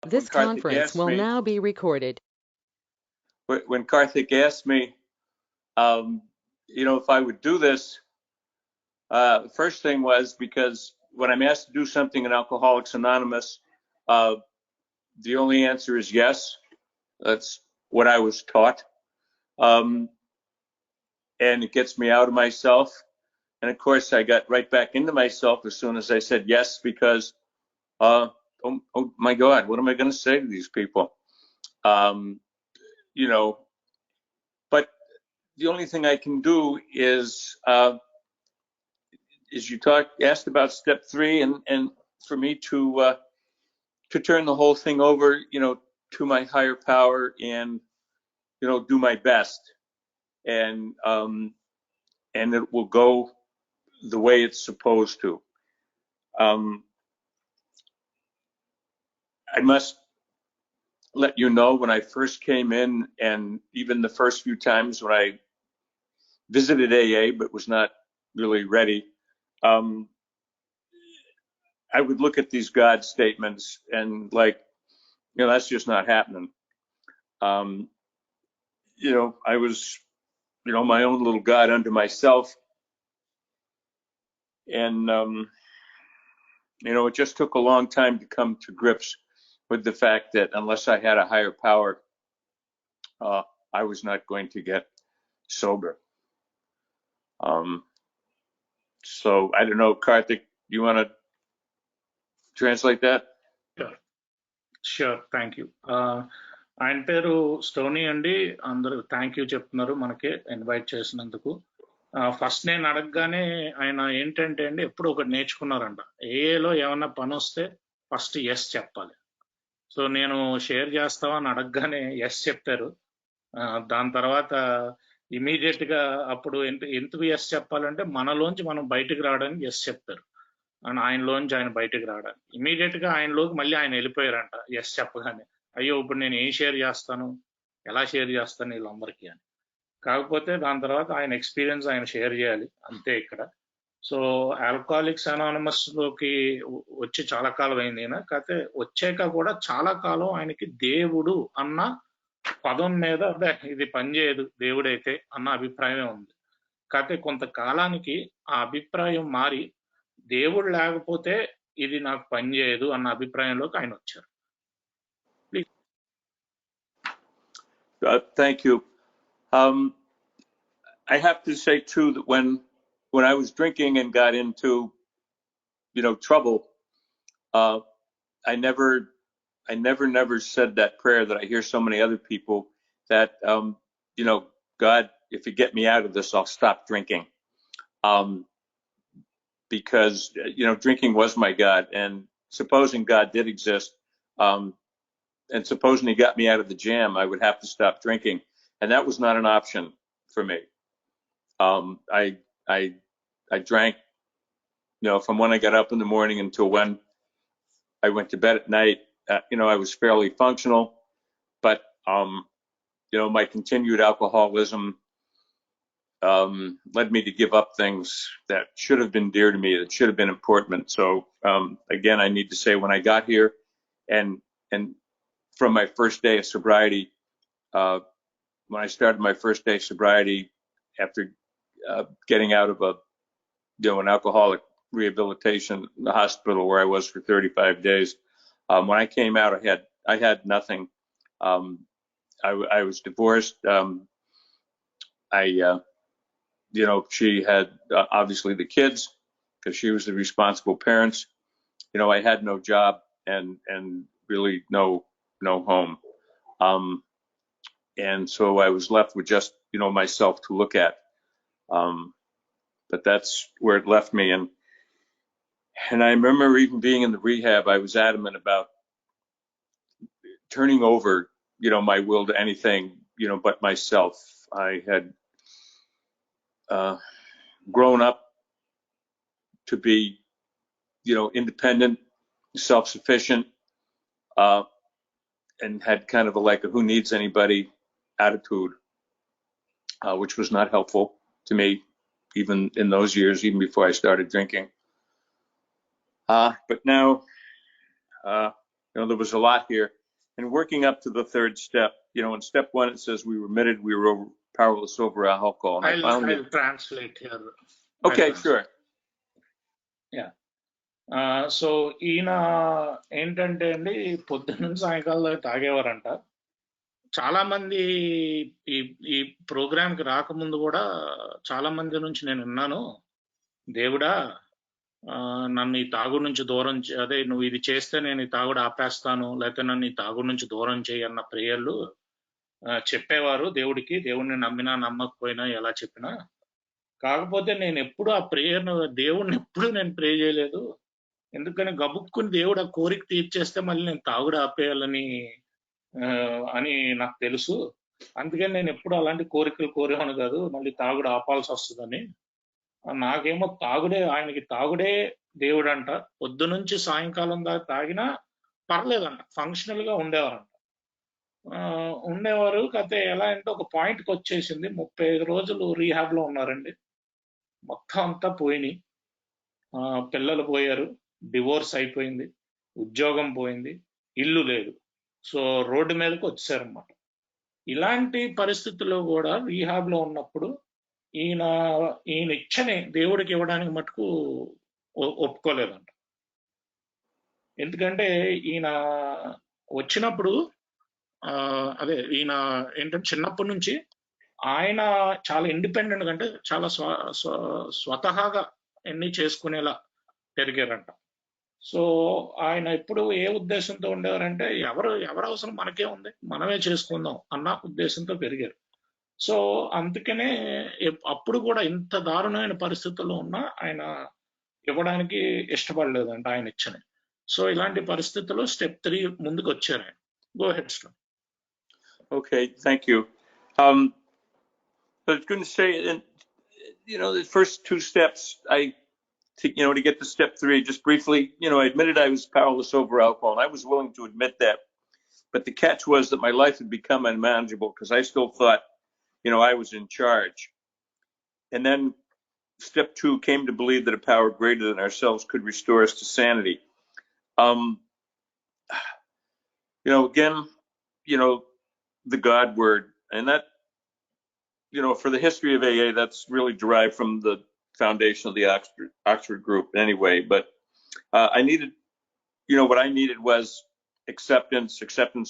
This conference will now be recorded. When Karthik asked me, if I would do this, the first thing was because when I'm asked to do something in Alcoholics Anonymous, the only answer is yes. That's what I was taught. And it gets me out of myself. And of course, I got right back into myself as soon as I said yes, because, oh my God, what am I going to say to these people? But the only thing I can do is you asked about step 3, and for me to turn the whole thing over, to my higher power, and do my best, and it will go the way it's supposed to. I must let you know, when I first came in, and even the first few times when I visited AA but was not really ready, I would look at these God statements and that's just not happening. I was, my own little God unto myself. And, it just took a long time to come to grips with the fact that unless I had a higher power, I was not going to get sober. So I don't know, Karthik, you want to translate that? Sure, thank you. ఆయన పేరు stony అండి. అందరూ thank you చెప్తున్నారు మనకి invite చేసినందుకు. First నేను అడగగానే ఆయన ఏంటంటే అండి, ఎప్పుడు ఒకటి నేర్చుకున్నారంట, ఏఏలో ఏమన్నా పని వస్తే ఫస్ట్ ఎస్ చెప్పాలి. సో నేను షేర్ చేస్తావా అని అడగగానే ఎస్ చెప్పారు. దాని తర్వాత ఇమీడియట్ గా అప్పుడు ఎందుకు ఎస్ చెప్పాలంటే మనలోంచి మనం బయటకు రావడానికి ఎస్ చెప్పారు. అండ్ ఆయనలోంచి ఆయన బయటకు రావడానికి ఇమీడియట్ గా ఆయనలోకి మళ్ళీ ఆయన వెళ్ళిపోయారంట ఎస్ చెప్పగానే. అయ్యో ఇప్పుడు నేను ఏం షేర్ చేస్తాను, ఎలా షేర్ చేస్తాను వీళ్ళందరికీ అని. కాకపోతే దాని తర్వాత ఆయన ఎక్స్పీరియన్స్ ఆయన షేర్ చేయాలి అంతే ఇక్కడ. సో ఆల్కహాలిక్స్ అనానమస్ లోకి వచ్చి చాలా కాలం అయింది ఆయన. కాకపోతే వచ్చాక కూడా చాలా కాలం ఆయనకి దేవుడు అన్న పదం మీద ఇది పనిచేయదు దేవుడైతే అన్న అభిప్రాయమే ఉంది. కాకపోతే కొంతకాలానికి ఆ అభిప్రాయం మారి దేవుడు లేకపోతే ఇది నాకు పనిచేయదు అన్న అభిప్రాయంలోకి ఆయన వచ్చారు. Thank you. I have to say too that when I was drinking and got into trouble, I never said that prayer that I hear so many other people, that God, if you get me out of this, I'll stop drinking. Because drinking was my God, and supposing God did exist, and supposing he got me out of the jam, I would have to stop drinking, and that was not an option for me. I drank, from when I got up in the morning until when I went to bed at night. I was fairly functional, but my continued alcoholism led me to give up things that should have been dear to me, that should have been important. So again, I need to say, when I got here, and from my first day of sobriety, when I started my first day of sobriety after getting out of an alcoholic rehabilitation in the hospital where I was for 35 days, when I came out, I had nothing. I was divorced. She had obviously the kids, because she was the responsible parents. I had no job and really no home. And so I was left with just, myself to look at. But that's where it left me. And I remember even being in the rehab, I was adamant about turning over, my will to anything, but myself. I had grown up to be, independent, self-sufficient, and had kind of a who needs anybody attitude, which was not helpful to me, even in those years, even before I started drinking. But now, there was a lot here. And working up to the third step, in step one, it says we remitted, we were powerless over alcohol. And I'll translate here. Okay, sure. Yeah. So ఈయన ఏంటంటే అండి పొద్దున్న సాయంకాలం తాగేవారంట. చాలా మంది ఈ ఈ ప్రోగ్రామ్కి రాకముందు కూడా చాలా మంది నుంచి నేను విన్నాను, దేవుడా నన్ను ఈ తాగుడు నుంచి దూరం అదే నువ్వు ఇది చేస్తే నేను ఈ తాగుడు ఆపేస్తాను, లేకపోతే నన్ను ఈ తాగుడు నుంచి దూరం చేయి అన్న ప్రేయర్లు చెప్పేవారు దేవుడికి. దేవుడిని నమ్మినా నమ్మకపోయినా ఎలా చెప్పినా. కాకపోతే నేను ఎప్పుడు ఆ ప్రేయర్ను దేవుడిని ఎప్పుడు నేను ప్రే చేయలేదు. ఎందుకని గబుక్కుని దేవుడు ఆ కోరిక తీర్చేస్తే మళ్ళీ నేను తాగుడు ఆపేయాలని అని నాకు తెలుసు. అందుకని నేను ఎప్పుడు అలాంటి కోరికలు కోరేవాను కాదు, మళ్ళీ తాగుడు ఆపాల్సి వస్తుందని. నాకేమో ఆయనకి తాగుడే దేవుడు అంట. పొద్దు నుంచి సాయంకాలం దాకా తాగినా పర్లేదంట, ఫంక్షనల్ గా ఉండేవారంట. ఉండేవారు. కథ ఎలా అంటే ఒక పాయింట్కి వచ్చేసింది, 35 రోజులు రీహాబ్ లో ఉన్నారండి. మొత్తం అంతా పోయినాయి. పిల్లలు పోయారు, డివోర్స్ అయిపోయింది, ఉద్యోగం పోయింది, ఇల్లు లేదు. సో రోడ్డు మీదకి వచ్చారన్నమాట. ఇలాంటి పరిస్థితుల్లో కూడా రీహాబ్ లో ఉన్నప్పుడు ఈయన ఇచ్చని దేవుడికి ఇవ్వడానికి మటుకు ఒప్పుకోలేదంట. ఎందుకంటే ఈయన వచ్చినప్పుడు అదే ఈయన ఏంటంటే చిన్నప్పటి నుంచి ఆయన చాలా ఇండిపెండెంట్ అంటే చాలా స్వతహాగా అన్ని చేసుకునేలా పెరిగారంట. సో ఆయన ఎప్పుడు ఏ ఉద్దేశంతో ఉండేవారంటే ఎవరు అవసరం మనకే ఉంది, మనమే చేసుకుందాం అన్న ఉద్దేశంతో పెరిగారు. సో అందుకనే అప్పుడు కూడా ఇంత దారుణమైన పరిస్థితుల్లో ఉన్నా ఆయన ఇవ్వడానికి ఇష్టపడలేదంట ఆయన ఇచ్చని. సో ఇలాంటి పరిస్థితుల్లో స్టెప్ 3 ముందుకు వచ్చారు ఆయన. Go head stone. Okay, thank you. I was going to say, the first 2 steps, to get to step 3, just briefly, I admitted I was powerless over alcohol, and I was willing to admit that. But the catch was that my life had become unmanageable because I still thought, I was in charge. And then step 2 came to believe that a power greater than ourselves could restore us to sanity. Again, the God word, and that, for the history of AA, that's really derived from the foundation of the Oxford group anyway. But I needed, what I needed was acceptance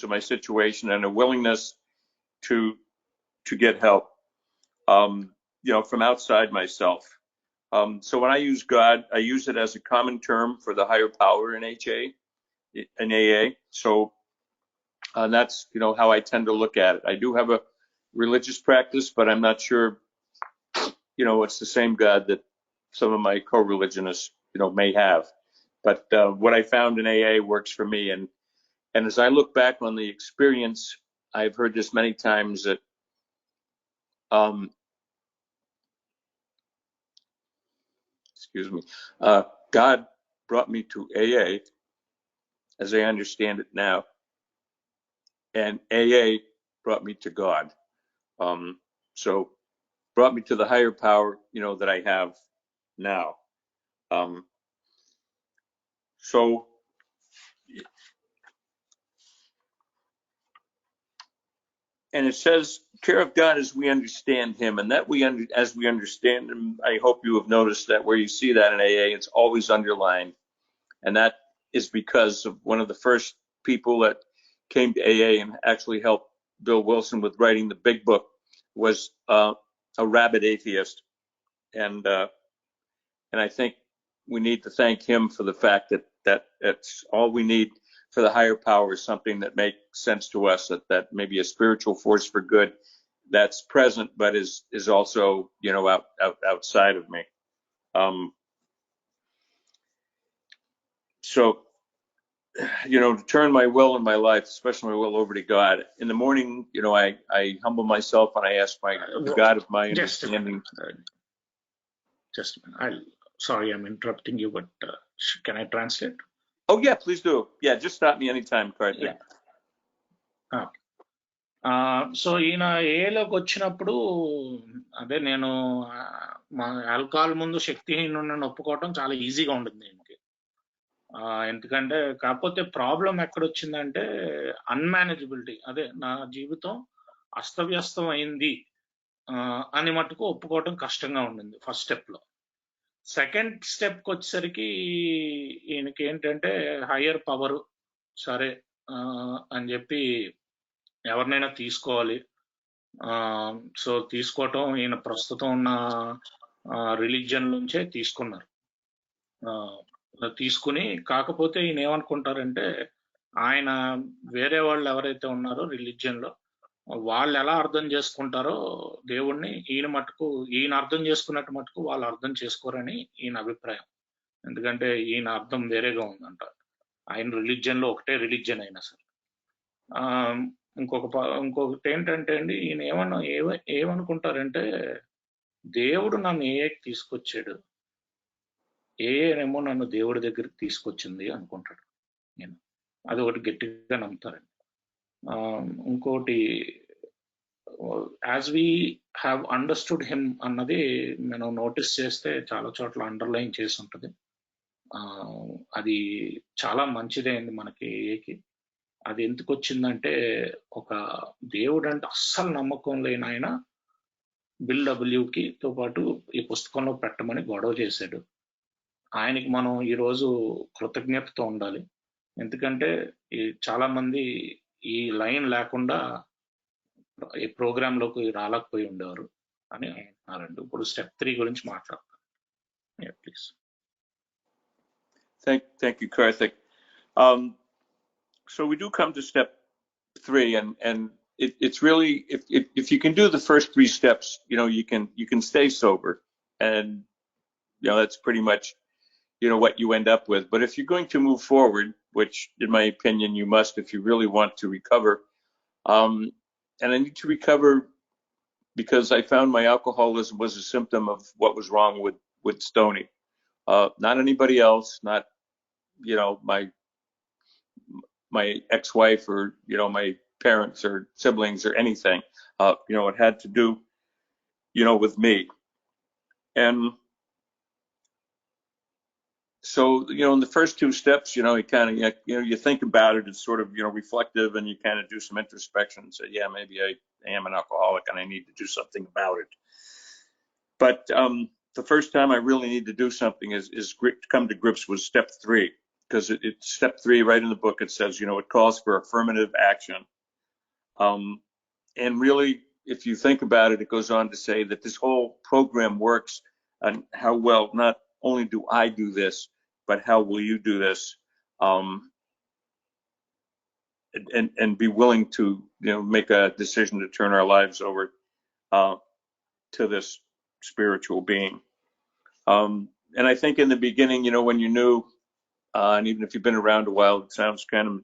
of my situation and a willingness to get help, from outside myself. So when I use God, I use it as a common term for the higher power in AA. So that's, how I tend to look at it. I do have a religious practice, but I'm not sure, it's the same God that some of my co-religionists, may have. But what I found in AA works for me. And as I look back on the experience, I've heard this many times that God brought me to AA as I understand it now, and AA brought me to God. So brought me to the higher power, that I have now. So and it says, care of God as we understand him, and that as we understand him, I hope you have noticed that where you see that in AA, it's always underlined. And that is because of one of the first people that came to AA and actually helped Bill Wilson with writing the big book was a rabid atheist. And I think we need to thank him for the fact that that's all we need for the higher power is something that makes sense to us, that maybe a spiritual force for good that's present, but is also, outside of me. So, to turn my will and my life, especially my will over to God. In the morning, I humble myself and I ask the God of my understanding. Just a minute. Sorry, I'm interrupting you, but can I translate? Oh yeah, please do. Yeah, just stop me anytime, Karthik. Yeah. Okay. So ఈయన ఏలోకి వచ్చినప్పుడు అదే నేను మా alcohol ముందు శక్తిహీనుడిని ఒప్పుకోవటం చాలా ఈజీగా ఉంటుంది ఈయనకి. ఎందుకంటే కాకపోతే ప్రాబ్లం ఎక్కడొచ్చిందంటే అన్మేనేజబిలిటీ. అదే నా జీవితం అస్తవ్యస్తం అయింది అని మటుకు ఒప్పుకోవడం కష్టంగా ఉండింది ఫస్ట్ స్టెప్‌లో. సెకండ్ స్టెప్‌కి వచ్చేసరికి ఈయనకి ఏంటంటే హయ్యర్ పవరు సరే అని చెప్పి ఎవరినైనా తీసుకోవాలి. సో తీసుకోవటం ఈయన ప్రస్తుతం ఉన్న రిలీజియన్ నుంచే తీసుకున్నారు. తీసుకుని కాకపోతే ఈయన ఏమనుకుంటారంటే ఆయన వేరే వాళ్ళు ఎవరైతే ఉన్నారో రిలీజియన్ లో వాళ్ళు ఎలా అర్థం చేసుకుంటారో దేవుణ్ణి ఈయన అర్థం చేసుకున్నట్టు మటుకు వాళ్ళు అర్థం చేసుకోరని ఈయన అభిప్రాయం. ఎందుకంటే ఈయన అర్థం వేరేగా ఉందంట. ఆయన రిలీజియన్ లో ఒకటే రిలీజియన్ అయినా సరే. ఇంకొకటి ఏంటంటే అండి ఈయన ఏమనుకుంటారంటే దేవుడు నన్ను ఏకి తీసుకొచ్చాడు, ఏనేమో నన్ను దేవుడి దగ్గరికి తీసుకొచ్చింది అనుకుంటాడు నేను. అది ఒకటి గట్టిగా నమ్ముతారండి. ఇంకోటి as we have understood him అన్నది మనం నోటీస్ చేస్తే చాలా చోట్ల అండర్లైన్ చేసి ఉంటుంది. అది చాలా మంచిదైంది మనకి ఏకి. అది ఎందుకు వచ్చిందంటే ఒక దేవుడు అంటే అస్సలు నమ్మకం లేని ఆయన బిల్ డబ్ల్యూకి తో పాటు ఈ పుస్తకంలో పెట్టమని గొడవ చేశాడు. ఆయనకి మనం ఈరోజు కృతజ్ఞతతో ఉండాలి. ఎందుకంటే చాలా మంది ఈ లైన్ లేకుండా ఈ ప్రోగ్రామ్ లోకి రాలేకపోయి ఉండేవారు అని అంటున్నారండి. ఇప్పుడు స్టెప్ 3 గురించి మాట్లాడతాను. Please. Thank you, Karthik. So we do come to step 3, and it's really if you can do the first 3 steps, you can stay sober, and that's pretty much what you end up with. But if you're going to move forward, which in my opinion you must if you really want to recover, and I need to recover because I found my alcoholism was a symptom of what was wrong with Stoney. Not anybody else, not my ex-wife or my parents or siblings or anything. It had to do with me. And so in the first 2 steps, you kind of you think about it. It's sort of reflective, and you kind of do some introspection and say, yeah, maybe I am an alcoholic and I need to do something about it. But the first time I really need to do something is come to grips with step 3, because it's step 3 right in the book. It says it calls for affirmative action. And really, if you think about it, it goes on to say that this whole program works on how well not only do I do this, but how will you do this, and be willing to make a decision to turn our lives over to this spiritual being. And I think in the beginning, when you're new, and even if you've been around a while, it sounds kind of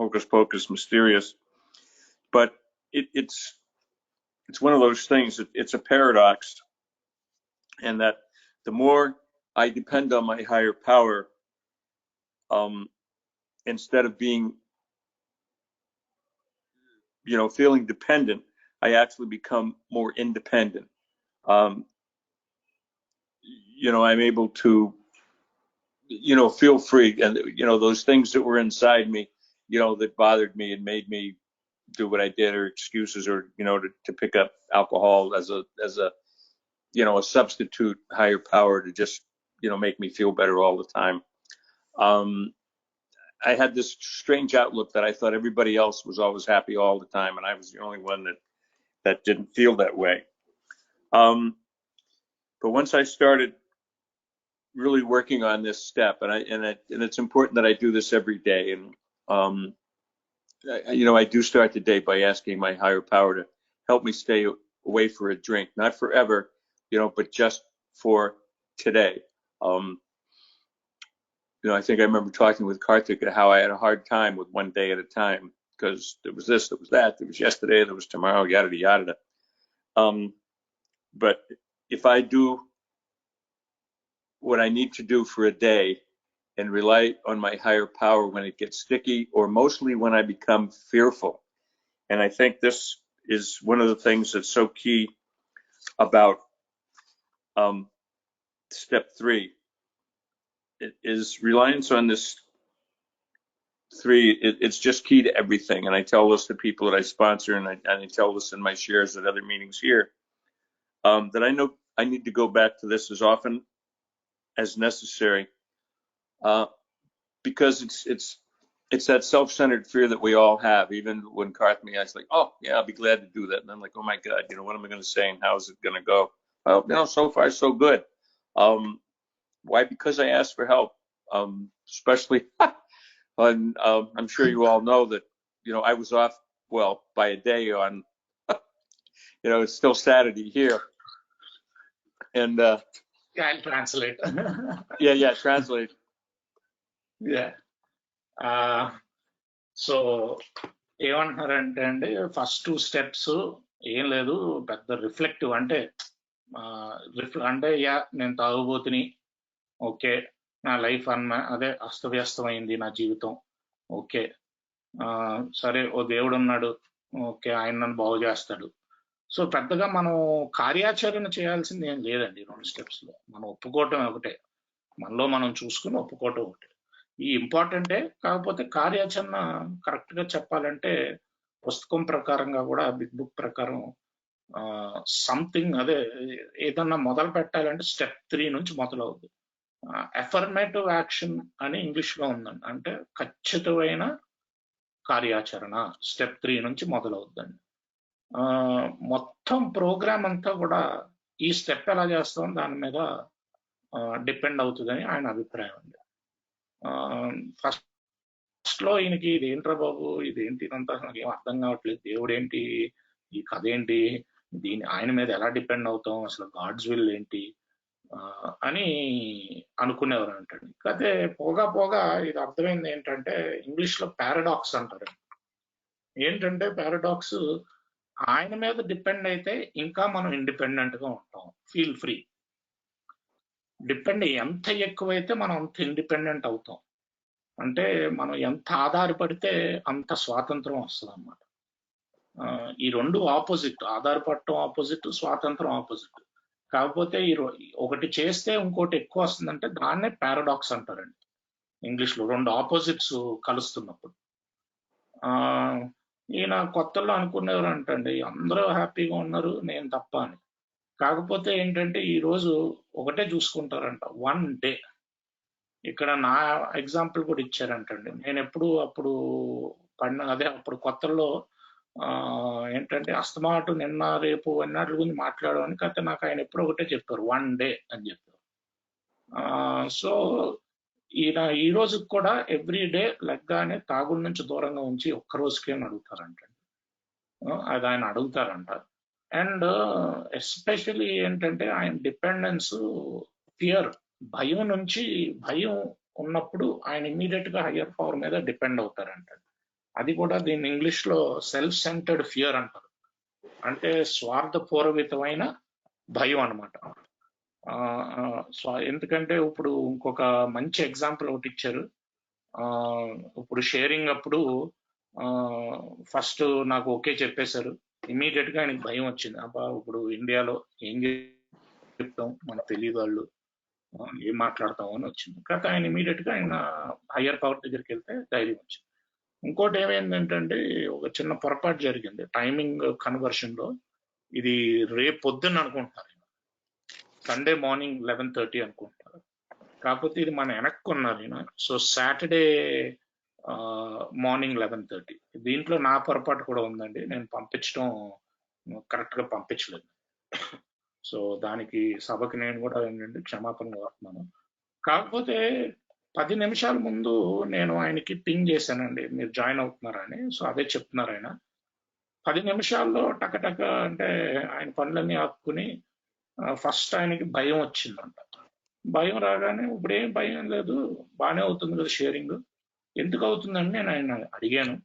hocus pocus, mysterious, but it's one of those things. It's a paradox, and that the more I depend on my higher power, instead of being, feeling dependent, I actually become more independent. I'm able to, feel free, and those things that were inside me, that bothered me and made me do what I did, or excuses, or to pick up alcohol as a a substitute higher power to just make me feel better all the time. I had this strange outlook that I thought everybody else was always happy all the time, and I was the only one that didn't feel that way. But once I started really working on this step, and it's important that I do this every day, and I do start the day by asking my higher power to help me stay away for a drink, not forever, but just for today. I think I remember talking with Karthik how I had a hard time with one day at a time, because there was this, there was that, there was yesterday, there was tomorrow, yada yada. But if I do what I need to do for a day and rely on my higher power when it gets sticky, or mostly when I become fearful, and I think this is one of the things that's so key about step 3, is reliance on this three. It's just key to everything. And I tell this to people that I sponsor, and I tell this in my shares at other meetings here, that I know I need to go back to this as often as necessary, because it's that self-centered fear that we all have. Even when Garth me, I was like, oh yeah, I'll be glad to do that. And I'm like, oh my God, what am I going to say and how is it going to go? Well, so far so good. Why? Because I asked for help, especially on, I'm sure you all know that, I was off, well, by a day on, it's still Saturday here. And yeah, I'll translate. yeah, translate. Yeah. So ఏమంటున్నారంటే అండి, first 2 steps ఏం లేదు, పెద్ద reflective అంటే అంటే నేను తాగుబోతుని, okay, నా life అదే అస్తవ్యస్తమైంది నా జీవితం, ఓకే, సరే ఓ దేవుడు ఉన్నాడు, ఓకే, ఆయన నన్ను బాగు చేస్తాడు. సో పెద్దగా మనం కార్యాచరణ చేయాల్సింది ఏం లేదండి 2 స్టెప్స్ లో. మనం ఒప్పుకోవటం ఒకటే, మనలో మనం చూసుకుని ఒప్పుకోవటం ఒకటే ఈ ఇంపార్టెంటే. కాకపోతే కార్యాచరణ కరెక్ట్ గా చెప్పాలంటే పుస్తకం ప్రకారంగా కూడా, బిగ్ బుక్ ప్రకారం సంథింగ్ అదే ఏదన్నా మొదలు పెట్టాలంటే స్టెప్ 3 నుంచి మొదలవుద్ది. అఫర్మేటివ్ యాక్షన్ అని ఇంగ్లీష్ లో ఉందండి, అంటే ఖచ్చితమైన కార్యాచరణ స్టెప్ 3 నుంచి మొదలవుద్దండి. మొత్తం ప్రోగ్రామ్ అంతా కూడా ఈ స్టెప్ ఎలా చేస్తాం దాని మీద డిపెండ్ అవుతుందని ఆయన అభిప్రాయం అండి. ఫస్ట్ లో ఈయనకి ఇదేంట్రా బాబు, ఇదేంటి ఇదంతా నాకు ఏం అర్థం కావట్లేదు, దేవుడు ఏంటి, ఈ కథ ఏంటి, ఆయన మీద ఎలా డిపెండ్ అవుతాం, అసలు గాడ్స్ విల్ ఏంటి అని అనుకునేవారు అంటండి. అయితే పోగా పోగా ఇది అర్థమైంది ఏంటంటే, ఇంగ్లీష్ లో పారాడాక్స్ అంటారు. ఏంటంటే పారాడాక్స్, ఆయన మీద డిపెండ్ అయితే ఇంకా మనం ఇండిపెండెంట్ గా ఉంటాం, ఫీల్ ఫ్రీ. డిపెండ్ ఎంత ఎక్కువైతే మనం అంత ఇండిపెండెంట్ అవుతాం. అంటే మనం ఎంత ఆధారపడితే అంత స్వాతంత్రం వస్తుంది అన్నమాట. ఈ రెండు ఆపోజిట్, ఆధారపడటం ఆపోజిట్, స్వాతంత్రం ఆపోజిట్. కాకపోతే ఒకటి చేస్తే ఇంకోటి ఎక్కువ వస్తుందంటే దాన్నే పారాడాక్స్ అంటారండి ఇంగ్లీష్ లో, 2 ఆపోజిట్స్ కలుస్తున్నప్పుడు. ఈయన కొత్తలో అనుకునేవారు అంటండి, అందరూ హ్యాపీగా ఉన్నారు నేను తప్ప అని. కాకపోతే ఏంటంటే ఈ రోజు ఒకటే చూసుకుంటారంట, 1 డే. ఇక్కడ నా ఎగ్జాంపుల్ కూడా ఇచ్చారంటండి. నేను అప్పుడు అప్పుడు కొత్తలో ఏంటంటే అస్తమాటు నిన్న రేపు అన్నట్ల గురించి మాట్లాడమని, కాకపోతే నాకు ఆయన ఎప్పుడు ఒకటే చెప్పారు, 1 డే అని చెప్పారు. సో ఈయన ఈ రోజు కూడా ఎవ్రీ డే లెగ్గానే తాగుడు నుంచి దూరంగా ఉంచి ఒక్క రోజుకే అని అడుగుతారంటండి. అది ఆయన అడుగుతారంట. అండ్ ఎస్పెషలీ ఏంటంటే ఆయన డిపెండెన్స్ ఫియర్, భయం ఉన్నప్పుడు ఆయన ఇమీడియట్ గా హయ్యర్ పవర్ మీద డిపెండ్ అవుతారంట. అది కూడా దీన్ని ఇంగ్లీష్ లో సెల్ఫ్ సెంటర్డ్ ఫియర్ అంటారు, అంటే స్వార్థపూర్వకమైన భయం అనమాట. ఎందుకంటే ఇప్పుడు ఇంకొక మంచి ఎగ్జాంపుల్ ఒకటి ఇచ్చారు. ఇప్పుడు షేరింగ్ అప్పుడు ఫస్ట్ నాకు ఓకే చెప్పేశారు, ఇమీడియట్ గా ఆయనకి భయం వచ్చింది. అబ్బా ఇప్పుడు ఇండియాలో ఏం చెప్తాం, మనకు తెలియదు వాళ్ళు ఏం మాట్లాడతాం అని వచ్చింది. కాకపోతే ఆయన ఇమీడియట్ గా ఆయన హయ్యర్ పవర్ దగ్గరికి వెళ్తే ధైర్యం వచ్చింది. ఇంకోటి ఏమైందంటే ఒక చిన్న పొరపాటు జరిగింది టైమింగ్ కన్వర్షన్ లో. ఇది రేపు పొద్దున్న అనుకుంటున్నారు, సండే మార్నింగ్ 11:30 అనుకుంటున్నారు. కాకపోతే ఇది మన వెనక్కున్నారు ఈయన. So Saturday morning 11:30. దీంట్లో నా పొరపాటు కూడా ఉందండి, నేను పంపించడం కరెక్ట్ గా పంపించలేదు. సో దానికి సభకి నేను కూడా ఏంటంటే క్షమాపణ కోరుతున్నాను. కాకపోతే 10 నిమిషాల ముందు నేను ఆయనకి పింగ్ చేశానండి, మీరు జాయిన్ అవుతున్నారని. సో అదే చెప్తున్నారు ఆయన. 10 నిమిషాల్లో టకటక అంటే ఆయన పనులన్నీ ఆపుకుని ఫస్ట్ ఆయనకి భయం వచ్చిందంట. భయం రాగానే ఇప్పుడు ఏం భయం లేదు, బాగానే అవుతుంది కదా షేరింగ్, ఎందుకు అవుతుందని నేను ఆయన అడిగాను.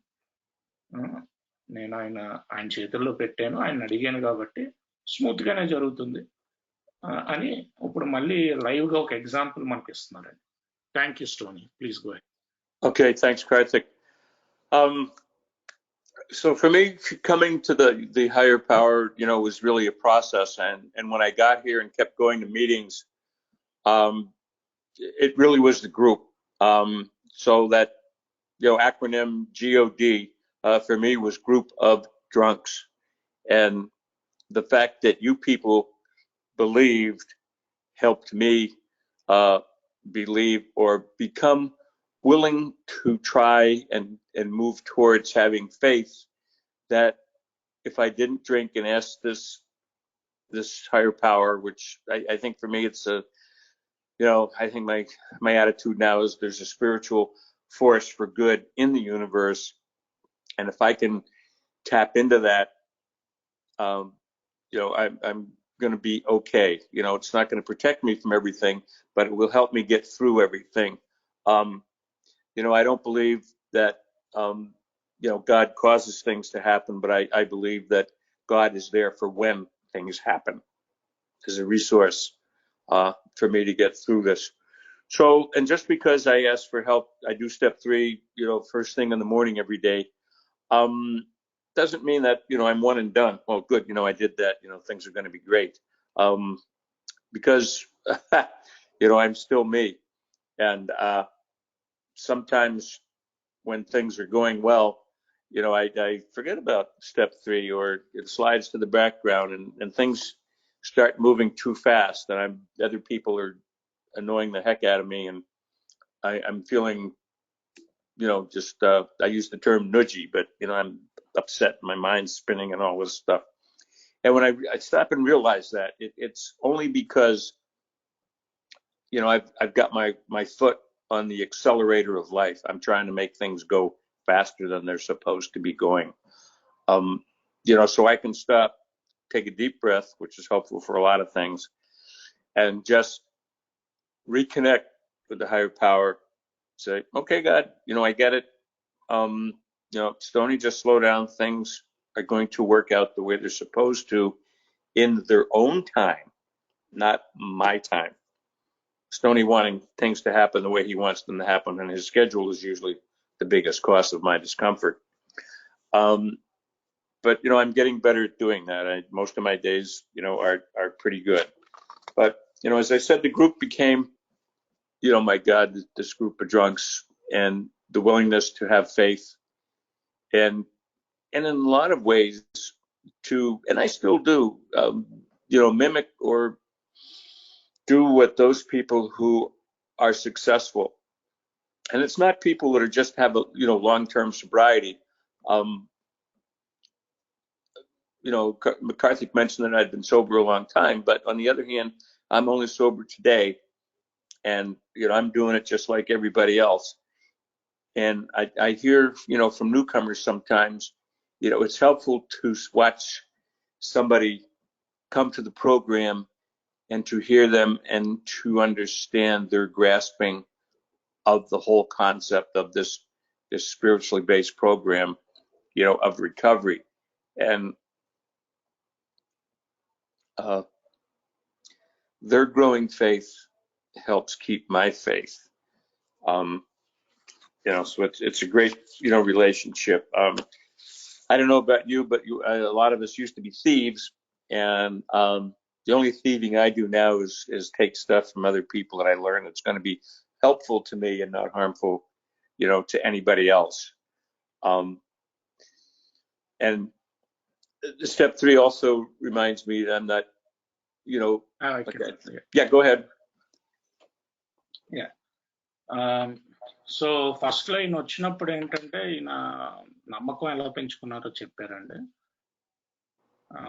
నేను ఆయన చేతుల్లో పెట్టాను, ఆయన అడిగాను కాబట్టి స్మూత్ గానే జరుగుతుంది అని ఇప్పుడు మళ్ళీ లైవ్ గా ఒక ఎగ్జాంపుల్ మనకి ఇస్తున్నారండి. Thank you stony, please go ahead. Okay, thanks, Karthik. So for me, coming to the higher power, was really a process. And when I got here and kept going to meetings, it really was the group. So that, acronym GOD, for me was Group of Drunks. And the fact that you people believed helped me believe or become willing to try and move towards having faith that if I didn't drink and ask this higher power, which I think for me it's I think my attitude now is there's a spiritual force for good in the universe, and if I can tap into that, I'm going to be okay. It's not going to protect me from everything, but it will help me get through everything. I don't believe that God causes things to happen, but I believe that God is there for when things happen as a resource for me to get through this. So, and just because I ask for help, I do step 3, first thing in the morning every day. Doesn't mean that, I'm one and done. Well, good, I did that, things are going to be great. Because, I'm still me. And sometimes when things are going well, I forget about step 3 or it slides to the background and things start moving too fast and other people are annoying the heck out of me and I'm feeling, just I use the term nudgy, but I'm upset, my mind's spinning and all this stuff. And when I stop and realize that it's only because I've got my foot on the accelerator of life. I'm trying to make things go faster than they're supposed to be going. So I can stop, take a deep breath, which is helpful for a lot of things, and just reconnect with the higher power. Say, okay, God, I get it. Stoney, just slow down. Things are going to work out the way they're supposed to in their own time, not my time. Stoney wanting things to happen the way he wants them to happen, and his schedule is usually the biggest cause of my discomfort. But I'm getting better at doing that. Most of my days, are pretty good. But as I said, the group became, my God, this group of drunks, and the willingness to have faith, and in a lot of ways and I still do, mimic or do what those people who are successful. And it's not people that are just have a long-term sobriety. McCarthy mentioned that I'd been sober a long time, but on the other hand, I'm only sober today, and I'm doing it just like everybody else. And I hear from newcomers sometimes, it's helpful to watch somebody come to the program and to hear them and to understand their grasping of the whole concept of this spiritually based program, of recovery. And their growing faith helps keep my faith. So it's a great, relationship. I don't know about you, but a lot of us used to be thieves, and the only thieving I do now is take stuff from other people that I learn that's going to be helpful to me and not harmful, to anybody else. And step 3 also reminds me that I'm not, yeah, go ahead. Yeah. So first లో ఈయన వచ్చినప్పుడు ఏంటంటే ఈయన నమ్మకం ఎలా పెంచుకున్నారో చెప్పారండి.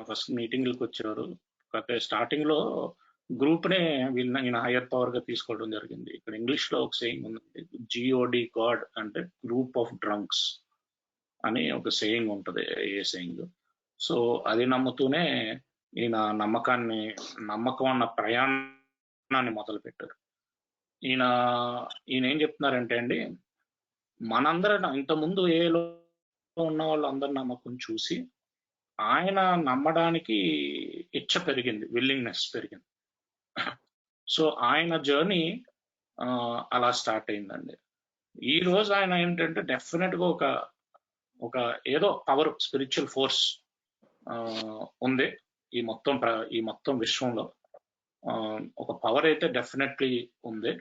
First మీటింగ్లకు వచ్చేవారు. Starting లో గ్రూప్ నే ఈయన హైయర్ పవర్ గా తీసుకోవడం జరిగింది. ఇక్కడ ఇంగ్లీష్ లో ఒక సేయింగ్ ఉంది, జిఓడి గాడ్ అంటే గ్రూప్ ఆఫ్ డ్రంక్స్ అని ఒక సేయింగ్ ఉంటుంది, ఏ సేయింగ్. సో అది నమ్ముతూనే ఈయన నమ్మకం అన్న ప్రయాణాన్ని మొదలు పెట్టారు. ఈయన ఏం చెప్తున్నారంటే అండి, మనందరం ఇంతకుముందు ఏలో ఉన్న వాళ్ళందరి నమ్మకం చూసి ఆయన నమ్మడానికి ఇచ్చ పెరిగింది, విల్లింగ్నెస్ పెరిగింది. సో ఆయన జర్నీ అలా స్టార్ట్ అయిందండి. ఈ రోజు ఆయన ఏంటంటే డెఫినెట్ గా ఒక ఏదో పవర్, స్పిరిచువల్ ఫోర్స్ ఉంది ఈ మొత్తం విశ్వంలో. ఒక పవర్ అయితే డెఫినెట్లీ ఉంది.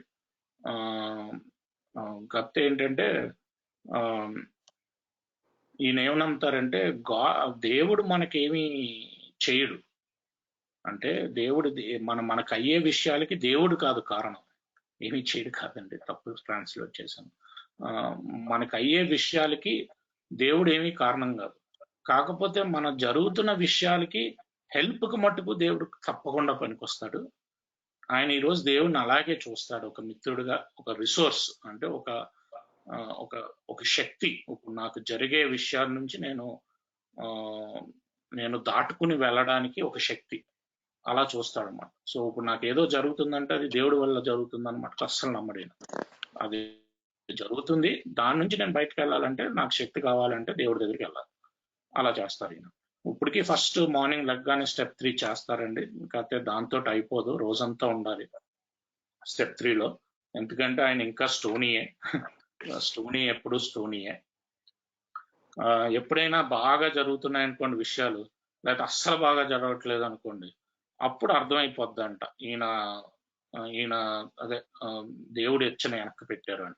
కాకపోతే ఏంటంటే ఈయన ఏమనంటారంటే దేవుడు మనకేమీ చేయడు. అంటే దేవుడు మనకు అయ్యే విషయాలకి దేవుడు కాదు కారణం, ఏమీ చేయడు కాదండి, తప్పు ట్రాన్స్లేట్ చేశాను. మనకు అయ్యే విషయాలకి దేవుడు ఏమీ కారణం కాదు. కాకపోతే మన జరుగుతున్న విషయాలకి హెల్ప్కి మట్టుకు దేవుడు తప్పకుండా పనికొస్తాడు. ఆయన ఈరోజు దేవుడిని అలాగే చూస్తాడు, ఒక మిత్రుడుగా, ఒక రిసోర్స్, అంటే ఒక ఒక ఒక శక్తి. ఇప్పుడు నాకు జరిగే విషయాల నుంచి నేను దాటుకుని వెళ్ళడానికి ఒక శక్తి అలా చూస్తాడన్నమాట. సో ఇప్పుడు నాకు ఏదో జరుగుతుందంటే అది దేవుడి వల్ల జరుగుతుందన్నమాట, అస్సలు నమ్మడేను. అది జరుగుతుంది, దాని నుంచి నేను బయటకు వెళ్ళాలంటే నాకు శక్తి కావాలంటే దేవుడి దగ్గరికి వెళ్ళాలి. అలా చేస్తారు ఈయన. ఇప్పటికీ ఫస్ట్ మార్నింగ్ లెగ్గానే స్టెప్ 3 చేస్తారండి. కాకపోతే దాంతో అయిపోదు, రోజంతా ఉండాలి స్టెప్ 3లో. ఎందుకంటే ఆయన ఇంకా స్టోనీయే. స్టోనీ ఎప్పుడు స్టోనీయే. ఎప్పుడైనా బాగా జరుగుతున్నాయి అనుకోండి విషయాలు, లేకపోతే అస్సలు బాగా జరగట్లేదు అనుకోండి, అప్పుడు అర్థమైపోద్దంట ఈయన అదే దేవుడు హెచ్చన వెనక్కి పెట్టారు అని.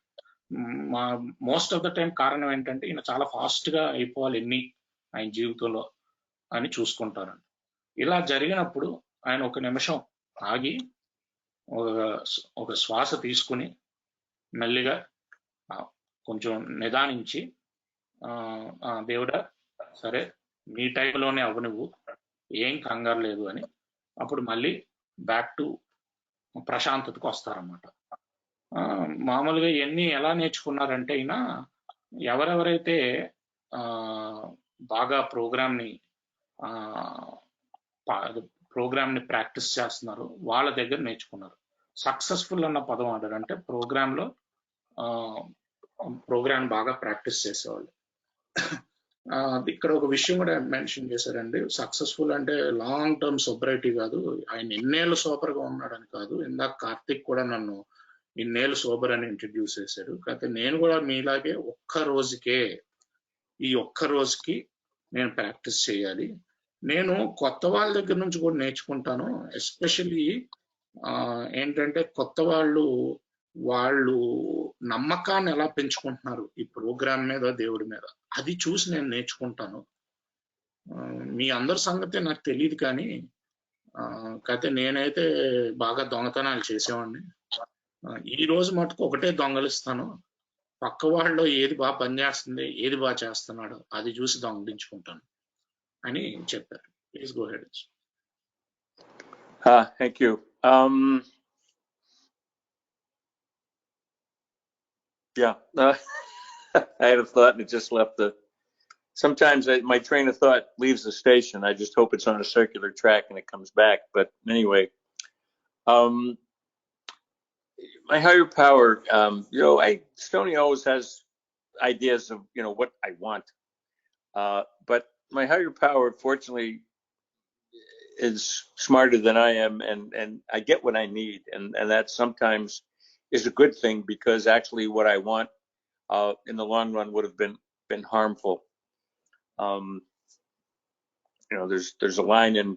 మోస్ట్ ఆఫ్ ద టైం కారణం ఏంటంటే ఈయన చాలా ఫాస్ట్ గా అయిపోవాలి ఆయన జీవితంలో అని చూసుకుంటారండి. ఇలా జరిగినప్పుడు ఆయన ఒక నిమిషం ఆగి ఒక శ్వాస తీసుకుని మెల్లిగా కొంచెం నిదానించి, దేవుడా సరే నీ టైంలోనే అవ్వ, నువ్వు ఏం కంగారు లేదు అని అప్పుడు మళ్ళీ బ్యాక్ టు ప్రశాంతతకు వస్తారన్నమాట. మామూలుగా ఇవన్నీ ఎలా నేర్చుకున్నారంటే ఈయన ఎవరెవరైతే బాగా ప్రోగ్రామ్ని ప్రాక్టీస్ చేస్తున్నారు వాళ్ళ దగ్గర నేర్చుకున్నారు. సక్సెస్ఫుల్ అన్న పదం ఆడారు, అంటే ప్రోగ్రామ్ బాగా ప్రాక్టీస్ చేసేవాళ్ళు. ఇక్కడ ఒక విషయం కూడా మెన్షన్ చేశారండి, సక్సెస్ఫుల్ అంటే లాంగ్ టర్మ్ సోబరైటీ కాదు. ఆయన ఎన్నేళ్ళు సోబర్ గా ఉన్నాడని కాదు. ఇందాక కార్తిక్ కూడా నన్ను ఇన్నేళ్ళు సోబర్ అని ఇంట్రడ్యూస్ చేశారు. కాకపోతే నేను కూడా మీలాగే ఈ ఒక్క రోజుకి నేను ప్రాక్టీస్ చేయాలి. నేను కొత్త వాళ్ళ దగ్గర నుంచి కూడా నేర్చుకుంటాను. ఎస్పెషల్లీ ఏంటంటే కొత్త వాళ్ళు నమ్మకాన్ని ఎలా పెంచుకుంటున్నారు ఈ ప్రోగ్రామ్ మీద, దేవుడి మీద, అది చూసి నేను నేర్చుకుంటాను. మీ అందరి సంగతి నాకు తెలియదు, కానీ కాకపోతే నేనైతే బాగా దొంగతనాలు చేసేవాడిని. ఈ రోజు మటుకు ఒకటే దొంగలిస్తాను, పక్క వాళ్ళు ఏది బాగా పనిచేస్తుంది, ఏది బాగా చేస్తున్నాడో అది చూసి దొంగలించుకుంటాను అని చెప్పారు. Please go head. Thank you. Yeah, I had a thought and it just left sometimes my train of thought leaves the station. I just hope it's on a circular track and it comes back. But anyway, my higher power, Stoney always has ideas of, what I want. But my higher power, fortunately, is smarter than I am, and I get what I need. And that sometimes is a good thing, because actually what I want in the long run would have been harmful. There's a line in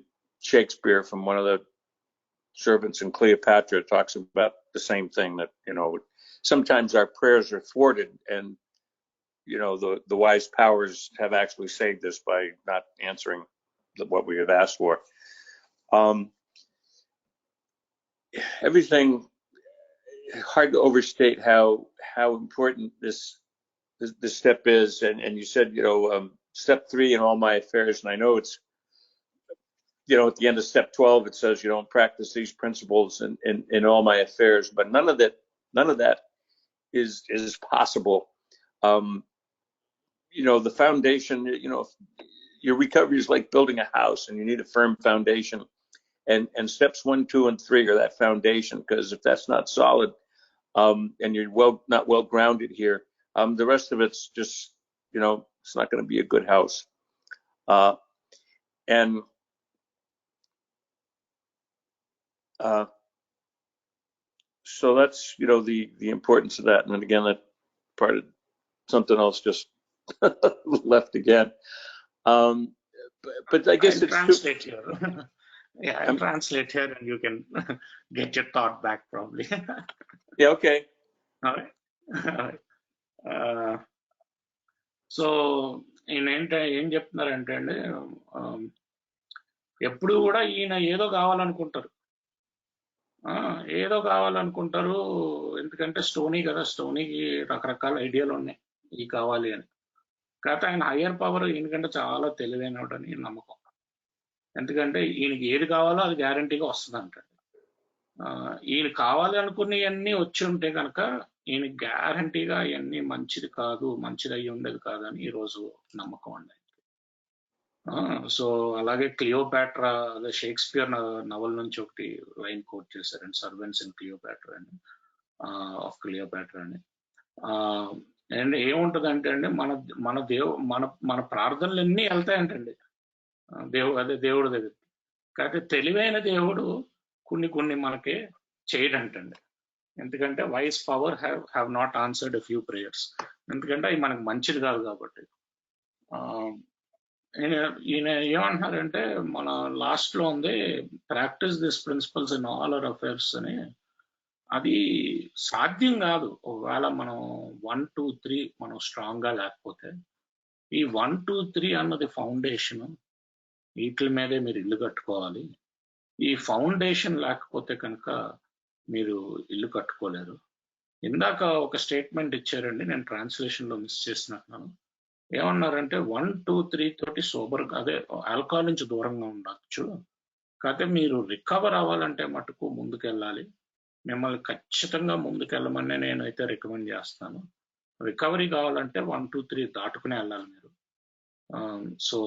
Shakespeare from one of the servants in Cleopatra talks about the same thing, that sometimes our prayers are thwarted, and the wise powers have actually saved us by not answering what we have asked for. Everything, hard to overstate how important this step is, and you said step 3 in all my affairs, and I know it's at the end of step 12 it says you don't practice these principles in all my affairs, but none of that is possible. The foundation, your recovery is like building a house, and you need a firm foundation, and steps 1, 2, and 3 are that foundation, because if that's not solid, and you're not well grounded here, the rest of it's just, it's not going to be a good house. And so that's, the importance of that. And then again, that part of something else just left again. But I guess I'll translate here. Yeah, I'll translate here and you can get your thought back probably. Yeah, okay. So ఈయన ఏం చెప్తున్నారంటే అండి, ఎప్పుడు కూడా ఈయన ఏదో కావాలనుకుంటారు, ఏదో కావాలనుకుంటారు. ఎందుకంటే స్టోనీ కదా, స్టోనీకి రకరకాల ఐడియాలు ఉన్నాయి ఈ కావాలి అని. కాకపోతే ఆయన హయ్యర్ పవర్ ఈయనకంటే చాలా తెలివైనడని నమ్మకం. ఎందుకంటే ఈయనకి ఏది కావాలో అది గ్యారంటీగా వస్తుంది అంట. ఈయన కావాలి అనుకున్నవన్నీ వచ్చి ఉంటే కనుక ఈయన గ్యారంటీగా ఇవన్నీ మంచిది కాదు, మంచిది అయ్యి ఉండేది కాదని ఈరోజు నమ్మకం అండి. సో అలాగే క్లియోపాట్రా, అదే షేక్స్పియర్ నవల్ నుంచి ఒకటి లైన్ కోట్ చేశారండి, సర్వెంట్స్ ఇన్ క్లియోపాట్రా అని, ఆఫ్ క్లియోపాట్రా అని. అండ్ ఏముంటదంటే అండి, మన మన మన మన ప్రార్థనలు ఎన్ని వెళ్తాయంటండి అదే దేవుడి దగ్గర. కాకపోతే తెలివైన దేవుడు కొన్ని మనకి చేయడంటండి. ఎందుకంటే wise power have not answered a few prayers. ఎందుకంటే అవి మనకు మంచిది కాదు కాబట్టి. ఈయన ఏమంటున్నారంటే, మన లాస్ట్ లో ఉంది practice this principles in all our affairs అని. అది సాధ్యం కాదు ఒకవేళ మనం 1, 2, 3 మనం స్ట్రాంగ్ గా లేకపోతే. ఈ 1, 2, 3 అన్నది ఫౌండేషన్, వీటి మీదే మీరు ఇల్లు కట్టుకోవాలి. ఈ ఫౌండేషన్ లేకపోతే కనుక మీరు ఇల్లు కట్టుకోలేరు. ఇందాక ఒక స్టేట్మెంట్ ఇచ్చారండి, నేను ట్రాన్స్లేషన్ లో మిస్ చేసినట్టున్నాను. ఏమన్నారంటే 1, 2, 3 తోటి సోబర్, అదే ఆల్కహాల్ నుంచి దూరంగా ఉండొచ్చు, కాకపోతే మీరు రికవర్ అవ్వాలంటే మటుకు ముందుకెళ్ళాలి. మిమ్మల్ని ఖచ్చితంగా ముందుకెళ్ళమని నేనైతే రికమెండ్ చేస్తాను. రికవరీ కావాలంటే 1, 2, 3 దాటుకునే వెళ్ళాలి మీరు. సో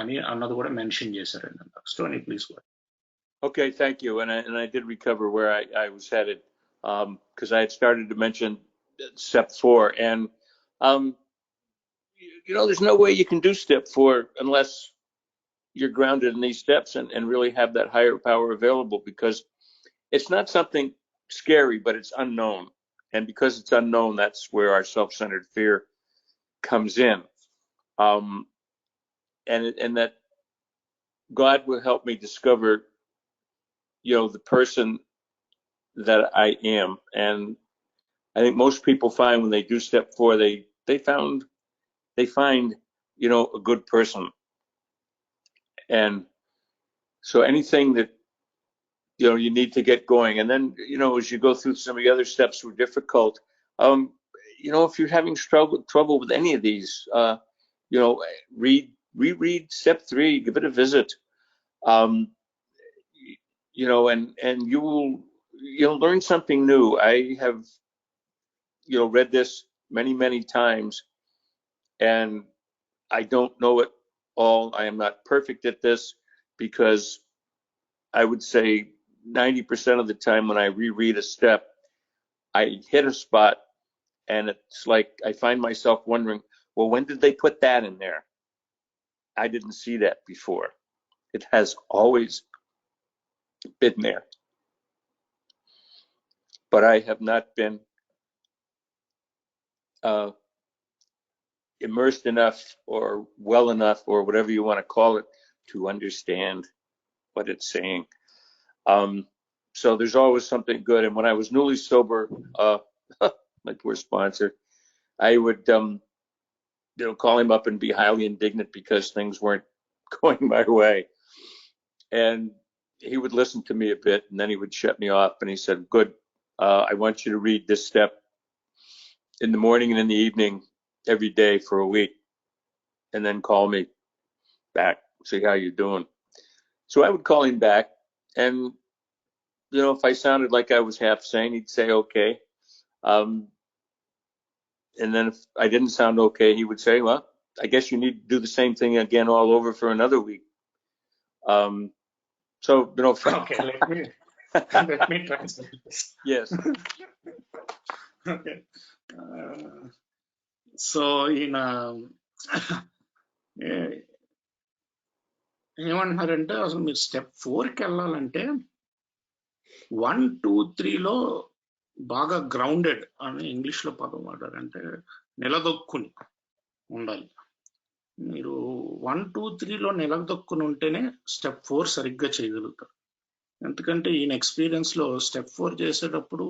అని అన్నది కూడా మెన్షన్ చేశారండి. Stony, please. Okay, thank you. And I did recover where I was headed, because I had started to mention step 4, and there's no way you can do step 4 unless you're grounded in these steps and really have that higher power available, because it's not something scary, but it's unknown. And because it's unknown, that's where our self-centered fear comes in. And that God will help me discover, the person that I am. And I think most people find when they do step 4, they find, a good person. And so anything that, you need to get going. And then, as you go through some of the other steps were difficult. If you're having trouble with any of these, reread step 3, give it a visit. And you'll learn something new. I have, read this many, many times, and I don't know it all. I am not perfect at this, because I would say 90% of the time when I reread a step, I hit a spot, and it's like I find myself wondering, well, when did they put that in there? I didn't see that before. It has always been there, but I have not been immersed enough or well enough, or whatever you want to call it, to understand what it's saying. So there's always something good. And when I was newly sober, my poor sponsor, I would, call him up and be highly indignant because things weren't going my way. And he would listen to me a bit, and then he would shut me off, and he said, good, I want you to read this step in the morning and in the evening every day for a week, and then call me back, see how you're doing. So I would call him back, and if I sounded like I was half sane, he'd say okay. And then if I didn't sound okay, he would say, well, I guess you need to do the same thing again all over for another week. So, Okay, let me translate this. Yes. Okay. So ఏమంటున్నారంటే, అసలు మీరు step 4కి వెళ్ళాలంటే 1, 2, 3లో బాగా grounded అని English లో పదం వాడారంటే నిలదొక్కుని ఉండాలి. మీరు 1, 2, 3లో నిలదొక్కుని ఉంటేనే స్టెప్ 4 సరిగ్గా చేయగలుగుతారు. ఎందుకంటే ఈయన ఎక్స్పీరియన్స్ లో స్టెప్ 4 చేసేటప్పుడు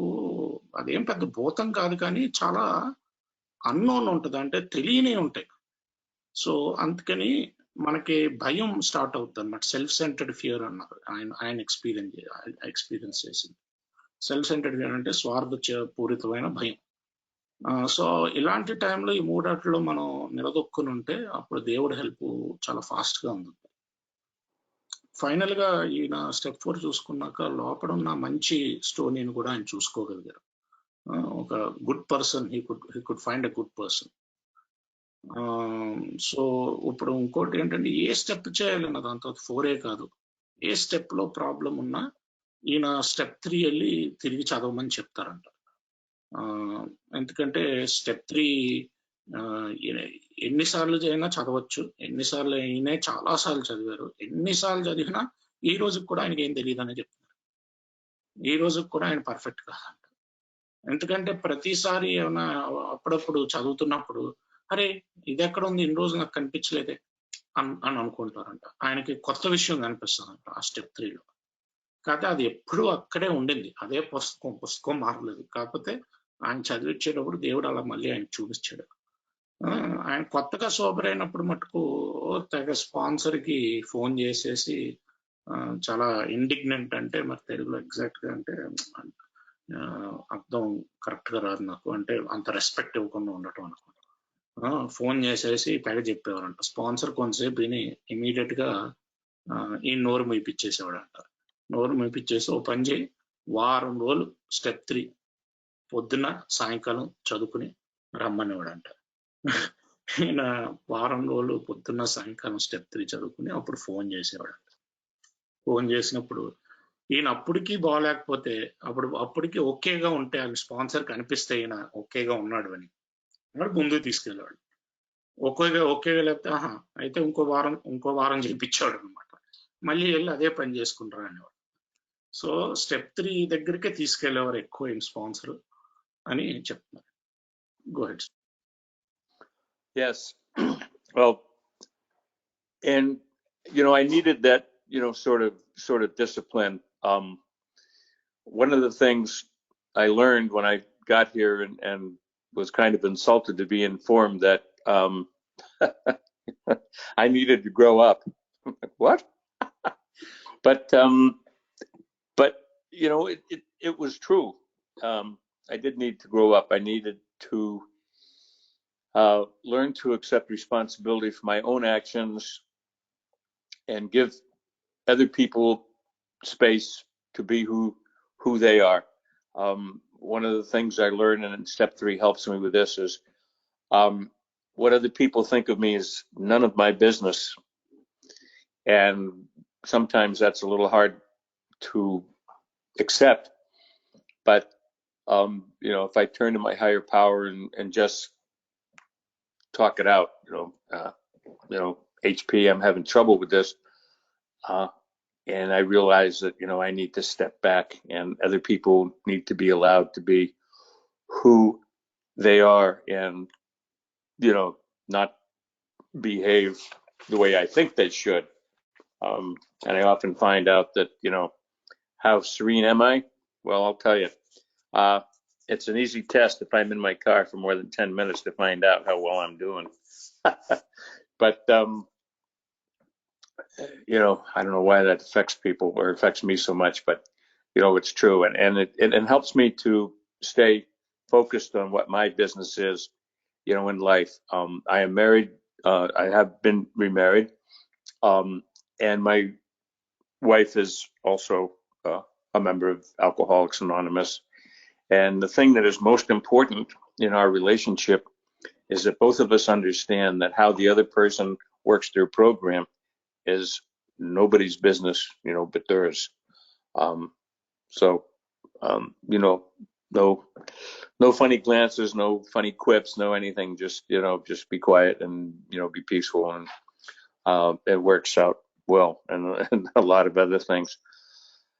అదేం పెద్ద భూతం కాదు, కానీ చాలా అన్నోన్ ఉంటుంది, అంటే తెలియని ఉంటాయి. సో అందుకని మనకి భయం స్టార్ట్ అవుతుంది అనమాట. సెల్ఫ్ సెంటర్డ్ ఫియర్ అన్నారు ఆయన ఎక్స్పీరియన్స్ చేసింది. సెల్ఫ్ సెంటర్డ్ ఫియర్ అంటే పూరితమైన భయం. సో ఇలాంటి టైంలో ఈ మూడాట్లో మనం నిలదొక్కుని ఉంటే అప్పుడు దేవుడి హెల్ప్ చాలా ఫాస్ట్ గా ఉంది. ఫైనల్ గా ఈయన స్టెప్ 4 చూసుకున్నాక లోపల ఉన్న మంచి స్టోనీని కూడా ఆయన చూసుకోగలిగారు. ఒక good person, he could find a good person. So ఇప్పుడు ఇంకోటి ఏంటంటే ఏ స్టెప్ చేయాలన్న దాంతో 4 కాదు, ఏ స్టెప్ లో ప్రాబ్లం ఉన్నా ఈయన స్టెప్ 3 వెళ్ళి తిరిగి చదవమని చెప్తారంట. ఎందుకంటే స్టెప్ 3 ఎన్నిసార్లు అయినా చదవచ్చు, ఎన్నిసార్లు అయినా చాలా సార్లు చదివారు, ఎన్నిసార్లు చదివినా ఈ రోజుకి కూడా ఆయనకి ఏం తెలియదు అని చెప్తున్నారు. ఈ రోజుకి కూడా ఆయన పర్ఫెక్ట్ కాదంట. ఎందుకంటే ప్రతిసారి ఏమైనా అప్పుడప్పుడు చదువుతున్నప్పుడు అరే ఇది ఎక్కడ ఉంది, ఇన్ని రోజులు నాకు కనిపించలేదే అని అనుకుంటారంట. ఆయనకి కొత్త విషయం కనిపిస్తుందంట ఆ స్టెప్ 3లో. కాకపోతే అది ఎప్పుడూ అక్కడే ఉండింది, అదే పుస్తకం మారలేదు. కాకపోతే ఆయన చదివించేటప్పుడు దేవుడు అలా మళ్ళీ ఆయన చూపించాడు. ఆయన కొత్తగా సోబర్ అయినప్పుడు మటుకు తెగ స్పాన్సర్ కి ఫోన్ చేసేసి చాలా ఇండిగ్నెంట్, అంటే మరి తెలుగులో ఎగ్జాక్ట్ గా అంటే అర్థం కరెక్ట్ గా రాదు నాకు, అంటే అంత రెస్పెక్ట్ ఇవ్వకుండా ఉండటం అనుకో. ఫోన్ చేసేసి పైగా చెప్పేవారంట. స్పాన్సర్ కొంతసేపు విని ఇమీడియట్ గా ఈ నోరు మేపించేసేవాడంట. నోరు మేపించేసి ఓ పని చేయి, వారం రోజులు స్టెప్ 3 పొద్దున్న సాయంకాలం చదువుకుని రమ్మనేవాడంట. ఈయన వారం రోజులు పొద్దున్న సాయంకాలం స్టెప్ 3 చదువుకుని అప్పుడు ఫోన్ చేసేవాడంట. ఫోన్ చేసినప్పుడు ఈయన అప్పటికి బాగాలేకపోతే అప్పటికి ఓకేగా ఉంటే ఆయన స్పాన్సర్ కనిపిస్తే ఈయన ఓకేగా ఉన్నాడు అని ముందుకు తీసుకెళ్ళాడు. ఓకేగా లేకపోతే అయితే ఇంకో వారం చేయించాడు అనమాట. మళ్ళీ వెళ్ళి అదే పని చేసుకుంటారు అనేవాడు. సో స్టెప్ 3 దగ్గరికే తీసుకెళ్లేవారు ఎక్కువ స్పాన్సర్ అని చెప్తున్నారు. Go head. Yes. Well, and I needed that, sort of discipline. One of the things I learned when I got here and was kind of insulted to be informed that I needed to grow up. What? But it was true. I did need to grow up. I needed to learn to accept responsibility for my own actions and give other people space to be who they are. One of the things I learned, and step 3 helps me with this, is what other people think of me is none of my business. And sometimes that's a little hard to accept. But, if I turn to my higher power and just talk it out, HP, I'm having trouble with this. And I realize that, I need to step back and other people need to be allowed to be who they are and, not behave the way I think they should. And I often find out that, how serene am I? Well, I'll tell you, it's an easy test if I'm in my car for more than 10 minutes to find out how well I'm doing. But, I don't know why that affects people or affects me so much, but, it's true. And it helps me to stay focused on what my business is, in life. I am married. I have been remarried. And my wife is also a member of Alcoholics Anonymous. And the thing that is most important in our relationship is that both of us understand that how the other person works their program is nobody's business, but theirs. No funny glances, no funny quips, no anything. Just be quiet and be peaceful, and it works out well, and a lot of other things.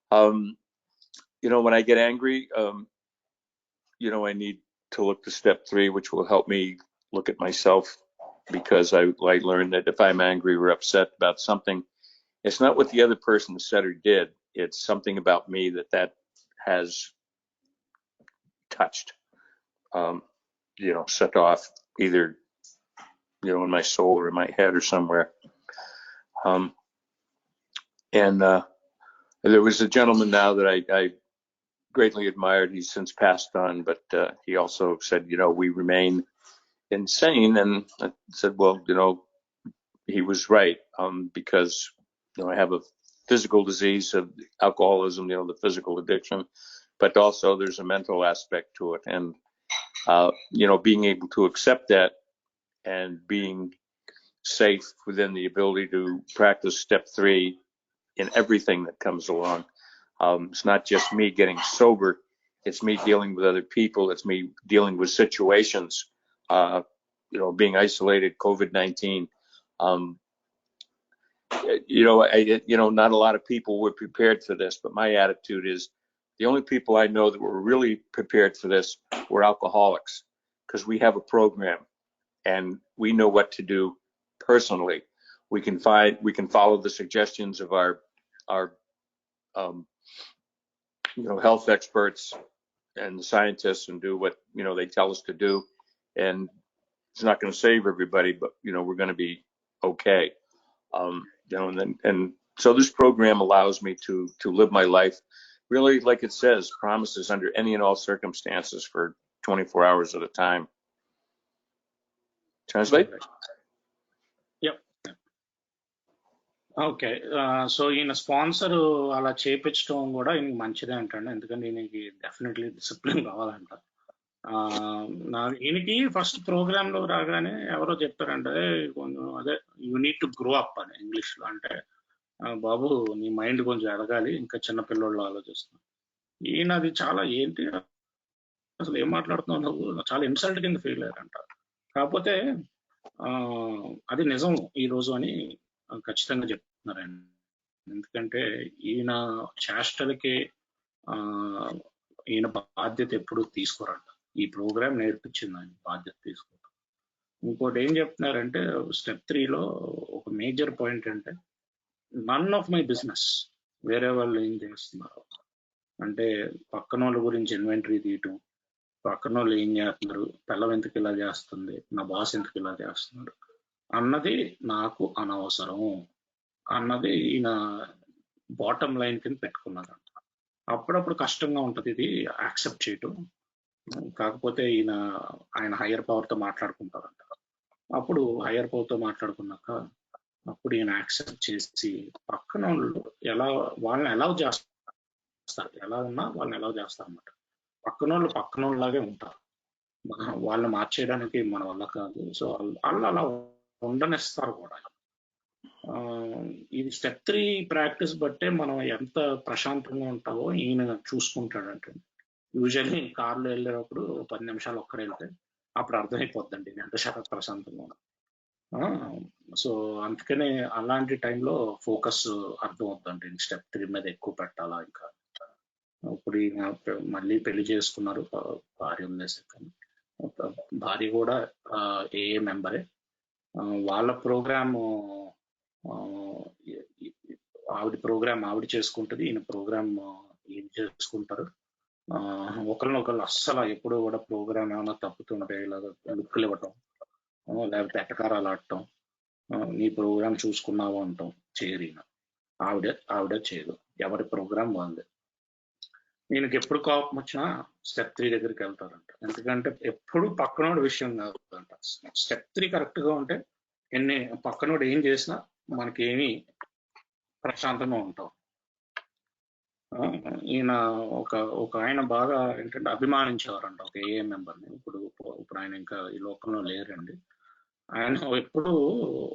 When I get angry, I need to look to step 3, which will help me look at myself, because I learned that if I'm angry or upset about something, it's not what the other person said or did. It's something about me that has touched, set off either, in my soul or in my head or somewhere. And there was a gentleman now that I greatly admired. He's since passed on, but he also said, we remain insane. And I said, well, he was right, because I have a physical disease of alcoholism, the physical addiction, but also there's a mental aspect to it. And being able to accept that and being safe within the ability to practice step 3 in everything that comes along. It's not just me getting sober, it's me dealing with other people, it's me dealing with situations, being isolated, COVID-19. Not a lot of people were prepared for this, but my attitude is the only people I know that were really prepared for this were alcoholics, because we have a program and we know what to do personally. We can follow the suggestions of our health experts and the scientists and do what they tell us to do, and it's not going to save everybody, but we're going to be okay. And so this program allows me to live my life really, like it says, promises under any and all circumstances for 24 hours at a time. Translate? Yep. Okay. So ఈయన sponsor అలా చేపించడం కూడా ఈయనకి మంచిదే అంటండి, ఎందుకంటే ఈయనకి definitely discipline కావాలంట. ఈయనకి ఫస్ట్ ప్రోగ్రామ్ లో రాగానే ఎవరో చెప్పారంటే కొంచెం అదే you need to grow up అని ఇంగ్లీష్ లో. అంటే బాబు నీ మైండ్ కొంచెం ఎదగాలి, ఇంకా చిన్నపిల్లలు ఆలోచిస్తున్నావు. ఈయన అది చాలా ఏంటి అసలు ఏం మాట్లాడుతున్నావు నువ్వు, చాలా ఇన్సల్ట్ కింద ఫీల్ అయ్యారంట. కాకపోతే అది నిజం ఈ రోజు అని ఖచ్చితంగా చెప్తున్నారండి. ఎందుకంటే ఈయన చేష్టలకి ఈయన బాధ్యత ఎప్పుడు తీసుకోరంట. ఈ ప్రోగ్రామ్ నేర్పించింది ఆయన బాధ్యత తీసుకోవడం. ఇంకోటి ఏం చెప్తున్నారంటే స్టెప్ 3లో ఒక మేజర్ పాయింట్ అంటే నన్ ఆఫ్ మై బిజినెస్, వేరే వాళ్ళు ఏం చేస్తున్నారు అంటే పక్కన వాళ్ళ గురించి ఇన్వెంటరీ తీయటం, పక్కన వాళ్ళు ఏం చేస్తున్నారు, పిల్లం ఎందుకు ఇలా చేస్తుంది, నా బాస్ ఎందుకు ఇలా చేస్తున్నాడు అన్నది నాకు అనవసరం అన్నది ఈయన బాటమ్ లైన్ కింద పెట్టుకున్నారంట. అప్పుడప్పుడు కష్టంగా ఉంటుంది ఇది యాక్సెప్ట్ చేయటం. కాకపోతే ఆయన హయ్యర్ పవర్తో మాట్లాడుకుంటారంట. అప్పుడు హయ్యర్ పవర్తో మాట్లాడుకున్నాక అప్పుడు ఈయన యాక్సెప్ట్ చేసి పక్కన వాళ్ళని అలౌ చేస్తారు, ఎలా ఉన్నా వాళ్ళని అలౌ చేస్తారు అన్నమాట. పక్కన వాళ్ళలాగే ఉంటారు, వాళ్ళని మార్చేయడానికి మన వల్ల కాదు. సో వాళ్ళు అలా ఉండనిస్తారు కూడా. ఇది స్టెప్ 3 ప్రాక్టీస్ బట్టే మనం ఎంత ప్రశాంతంగా ఉంటావో ఈయన చూసుకుంటాడంటే. యూజువల్లీ కార్లో వెళ్ళేటప్పుడు 10 నిమిషాలు ఒక్కడే వెళ్తే అప్పుడు అర్థమైపోద్దండి ఎంత శాతం ప్రశాంతంగా ఉన్నా. సో అందుకనే అలాంటి టైంలో ఫోకస్ అర్థం అవుతుందండి, స్టెప్ 3 మీద ఎక్కువ పెట్టాలా. ఇంకా ఇప్పుడు ఈయన మళ్ళీ పెళ్లి చేసుకున్నారు, భార్య ఉంది, భార్య కూడా ఏ మెంబరే. వాళ్ళ ప్రోగ్రాము ఆవిడ చేసుకుంటుంది, ఈయన ప్రోగ్రామ్ ఈయన చేసుకుంటారు. ఒకరినొకరు అస్సలు ఎప్పుడు కూడా ప్రోగ్రామ్ ఏమైనా తప్పుతుంటే ఇలాగ లుక్కులు ఇవ్వటం, లేకపోతే ఎట్టకారాలు ఆడటం, నీ ప్రోగ్రామ్ చూసుకున్నావు అంటాం చేయరు. ఈయన ఆవిడ చేయదు, ఎవరి ప్రోగ్రామ్ వాళ్ళే. ఈయనకి ఎప్పుడు కోపం వచ్చినా స్టెప్ 3 దగ్గరికి వెళ్తారంట. ఎందుకంటే ఎప్పుడు పక్కనోడి విషయం కాదంట. స్టెప్ 3 కరెక్ట్ గా ఉంటే పక్కనోడు ఏం చేసినా మనకేమీ ప్రశాంతంగా ఉంటాం. ఈయన ఒక ఆయన బాగా ఏంటంటే అభిమానించేవారంట ఒక ఏఏ మెంబర్ని. ఇప్పుడు ఆయన ఇంకా ఈ లోకంలో లేరండి. ఆయన ఎప్పుడు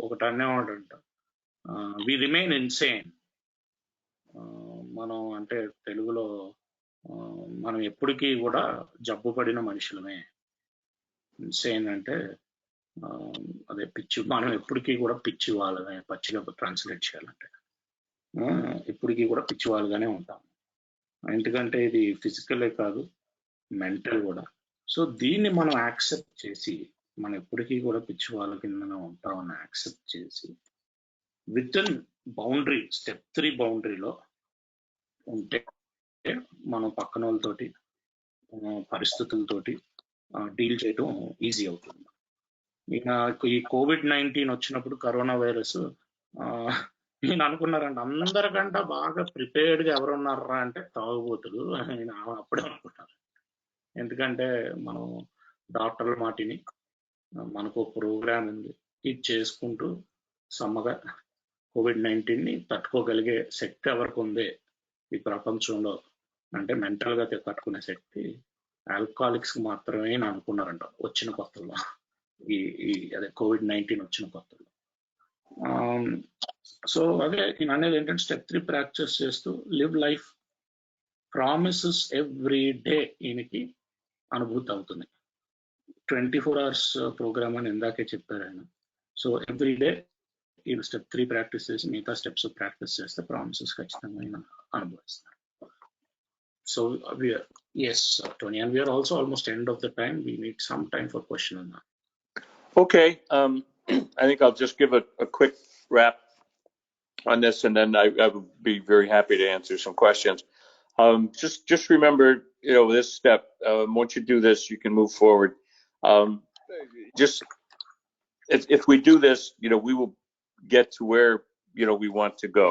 ఒకటి అనేవాడంట, వి రిమైన్ ఇన్సేన్. మనం అంటే తెలుగులో మనం ఎప్పటికీ కూడా జబ్బు పడిన మనుషులమే. ఇన్సేన్ అంటే అదే పిచ్చి, మనం ఎప్పటికీ కూడా పిచ్చి వాళ్ళమే, పచ్చిగా ట్రాన్స్లేట్ చేయాలంటే ఇప్పటికీ కూడా పిచ్చి వాళ్ళగానే ఉంటాం. ఎందుకంటే ఇది ఫిజికలే కాదు, మెంటల్ కూడా. సో దీన్ని మనం యాక్సెప్ట్ చేసి మనం ఎప్పటికీ కూడా పిచ్చి వాళ్ళ కిందనే ఉంటామని యాక్సెప్ట్ చేసి విత్ ఇన్ బౌండరీ, స్టెప్ 3 బౌండరీలో ఉంటే మనం పక్కన వాళ్ళతోటి పరిస్థితులతోటి డీల్ చేయడం ఈజీ అవుతుంది. నాకు ఈ కోవిడ్-19 వచ్చినప్పుడు కరోనా వైరస్ నేను అనుకున్నారంట అందరికంటే బాగా ప్రిపేర్డ్గా ఎవరున్నారా అంటే తాగుబోతులు నేను అప్పుడే అనుకున్నాను. ఎందుకంటే మనం డాక్టర్ల మాటిని మనకు ప్రోగ్రామ్ ఉంది, ఇది చేసుకుంటూ సమ్మగా కోవిడ్-19ని తట్టుకోగలిగే శక్తి ఎవరికి ఉంది ఈ ప్రపంచంలో అంటే మెంటల్గా తట్టుకునే శక్తి ఆల్కహాలిక్స్ మాత్రమే అనుకున్నారంట వచ్చిన కొత్తలో. అదే కోవిడ్-19 వచ్చిన కొత్తలో. సో అదే నేను అనేది ఏంటంటే స్టెప్ 3 ప్రాక్టీస్ చేస్తూ live life promises every day ఈయనకి అనుభూతి అవుతుంది. 24 hours ప్రోగ్రామ్ అని ఇందాకే చెప్పారు ఆయన. సో ఎవ్రీ డే ఈ స్టెప్ 3 ప్రాక్టీస్ చేసి మిగతా స్టెప్స్ ప్రాక్టీస్ చేస్తే ప్రామిసెస్ ఖచ్చితంగా ఆయన అనుభవిస్తారు. So yes, Tony, and we are also almost end of the time. We need some time for question on that. Okay, I think I'll just give a quick wrap on this, and then I would be very happy to answer some questions. Just remember, this step. Once you do this, you can move forward. Just if we do this, we will get to where we want to go.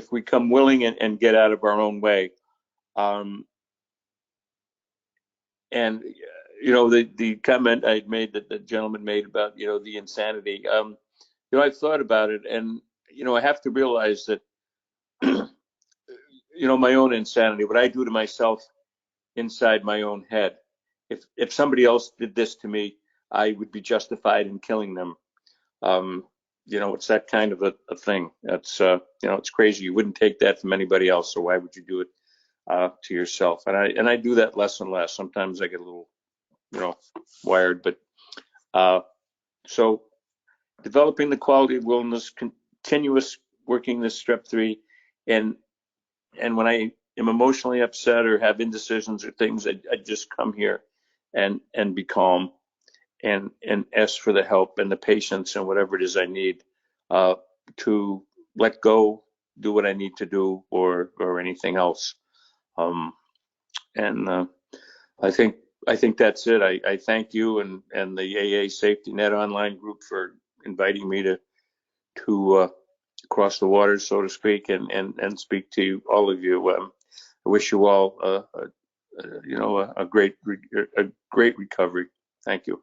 If we come willing and get out of our own way. And the comment I made that the gentleman made about the insanity. I've thought about it, and I have to realize that my own insanity, what I do to myself inside my own head. If somebody else did this to me, I would be justified in killing them. It's that kind of a thing. That's it's crazy. You wouldn't take that from anybody else, so why would you do it to yourself? And I do that less and less. Sometimes I get a little wired, but so developing the quality of wellness, continuous working this step 3, and when I am emotionally upset or have indecisions or things, I just come here and be calm and ask for the help and the patience and whatever it is I need to let go, do what I need to do, or anything else. And I think that's it. I thank you and the AA Safety Net online group for inviting me to cross the waters, so to speak, and speak to all of you. I wish you all a great recovery. Thank you.